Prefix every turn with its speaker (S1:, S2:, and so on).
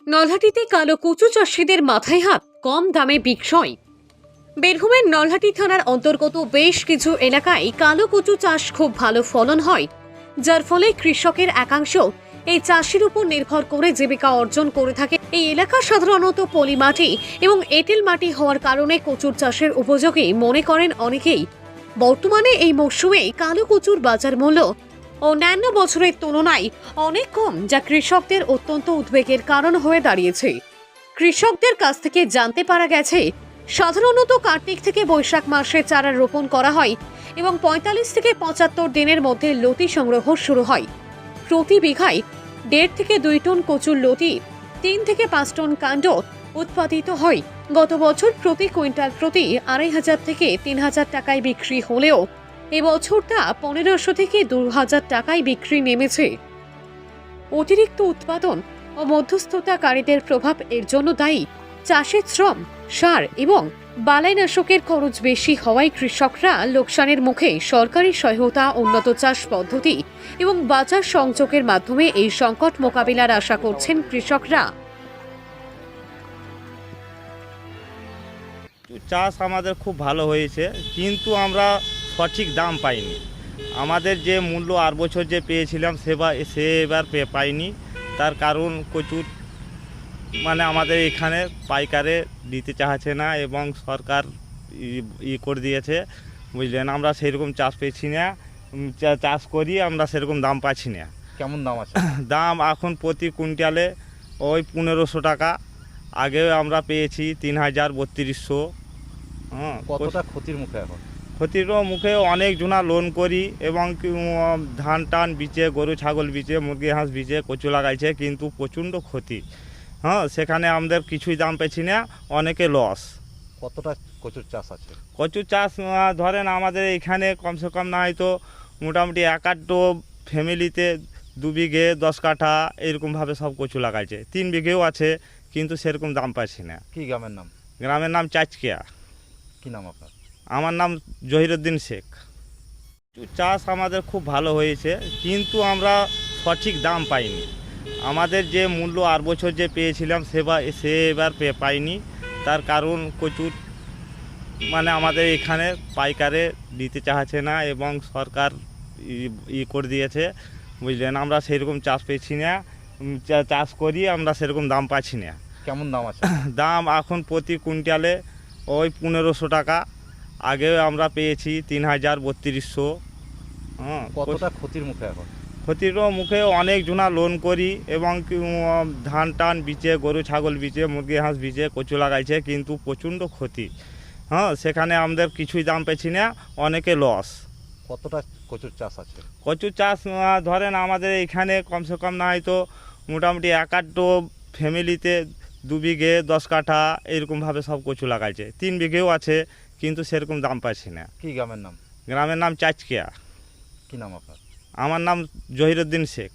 S1: নলহাটিতে কালো কচু চাষিদের মাথায় হাত, কম দামে বিক্রয়। বীরভূমের নলহাটি থানার অন্তর্গত বেশ কিছু এলাকায় কালো কচু চাষ খুব ভালো ফলন হয়, যার ফলে কৃষকের একাংশ এই চাষের উপর নির্ভর করে জীবিকা অর্জন করে থাকে। এই এলাকা সাধারণত পলি মাটি এবং এঁটেল মাটি হওয়ার কারণে কচুর চাষের উপযোগী মনে করেন অনেকেই। বর্তমানে এই মরশুমে কালো কচুর বাজার মূল্য অন্যান্য বছরের তুলনায় অনেক কম, যা কৃষকদের অত্যন্ত উদ্বেগের কারণ হয়ে দাঁড়িয়েছে। কৃষকদের কাছ থেকে জানতে পারা গেছে, সাধারণত কার্তিক থেকে বৈশাখ মাসে চারা রোপণ করা হয় এবং ৪৫ থেকে ৭৫ দিনের মধ্যে লতি সংগ্রহ শুরু হয়। প্রতি বিঘায় ১.৫ থেকে ২ টন কচুর লতি, ৩ থেকে ৫ টন কাণ্ড উৎপাদিত হয়। গত বছর প্রতি কুইন্টাল প্রতি ২৫০০ থেকে ৩০০০ টাকায় বিক্রি হলেও এবছর তা ১৫০০ থেকে ২০০০ টাকায় বিক্রি নেমেছে। অতিরিক্ত উৎপাদন ও মধ্যস্থতাকারীদের প্রভাব এর জন্য দায়ী। চাষের শ্রম, সার এবং বালাইনাশকের খরচ বেশি হওয়ায় কৃষকরা লোকসানের মুখে। সরকারি সহায়তা, উন্নত চাষ পদ্ধতি এবং বাজার সংযোগের মাধ্যমে এই সংকট মোকাবিলার আশা করছেন কৃষকরা।
S2: চাষ আমাদের খুব ভালো হয়েছে, কিন্তু আমরা সঠিক দাম পাইনি। আমাদের যে মূল্য আর বছর যে পেয়েছিলাম সে এবার পাইনি। তার কারণ প্রচুর আমাদের এখানে পাইকারে দিতে চাচ্ছে না এবং সরকার করে দিয়েছে, বুঝলেন। আমরা সেরকম চাষ পেয়েছি না, চাষ করি আমরা সেরকম দাম পাচ্ছি না।
S3: কেমন দাম আছে?
S2: দাম এখন প্রতি কুইন্টালে ওই ১৫০০ টাকা। আগে আমরা পেয়েছি ৩,০০০, ৩২০০।
S3: কতটা ক্ষতির মুখে এখন?
S2: ক্ষতির মুখে অনেক জনা লোন করি এবং ধান টান বিচে, গরু ছাগল বিচে, মুরগি হাঁস বিচে কচু লাগাইছে, কিন্তু প্রচণ্ড ক্ষতি। সেখানে আমাদের কিছুই দাম পেছি না, অনেকে লস।
S3: কতটা কচুর চাষ আছে?
S2: কচুর চাষ ধরেন আমাদের এখানে কমসে কম না হয়তো মোটামুটি ১-৮ ফ্যামিলিতে ২ বিঘে ১০ কাঠা এরকমভাবে সব কচু লাগাইছে। ৩ বিঘেও আছে, কিন্তু সেরকম দাম পাচ্ছি না।
S3: কি গ্রামের নাম?
S2: গ্রামের নাম চাচকিয়া।
S3: কি নাম আপনার?
S2: আমার নাম জহিরুদ্দিন শেখ। চাষ আমাদের খুব ভালো হয়েছে, কিন্তু আমরা সঠিক দাম পাইনি। আমাদের যে মূল্য আর বছর যে পেয়েছিলাম সে এবার পাইনি। তার কারণ প্রচুর আমাদের এখানে পাইকারে দিতে চাচ্ছে না এবং সরকার করে দিয়েছে, বুঝলেন। আমরা সেরকম চাষ পেয়েছি না, চাষ করি আমরা সেরকম দাম পাচ্ছি না।
S3: কেমন দাম আছে?
S2: দাম এখন প্রতি কুইন্টালে ওই ১৫০০ টাকা। আগে আমরা পেয়েছি ৩,০০০, ৩২০০।
S3: কতটা ক্ষতির মুখে এখন?
S2: ক্ষতির মুখে অনেক জনা লোন করি এবং ধান টান বিচে, গরু ছাগল বিচে, মুরগি হাঁস বিচে কচু লাগাইছে, কিন্তু প্রচণ্ড ক্ষতি। সেখানে আমাদের কিছুই দাম পেছি না, অনেকে লস।
S3: কতটা কচুর চাষ আছে?
S2: কচুর চাষ ধরেন আমাদের এখানে কমসে কম না হয়তো মোটামুটি ১-৮ ফ্যামিলিতে ২ বিঘে ১০ কাঠা এরকমভাবে সব কচু লাগাইছে। ৩ বিঘেও আছে, কিন্তু সেরকম দাম পাচ্ছি না।
S3: কি গ্রামের নাম?
S2: গ্রামের নাম চাচকিয়া।
S3: কি নাম আপনার?
S2: আমার নাম জহিরুদ্দিন শেখ।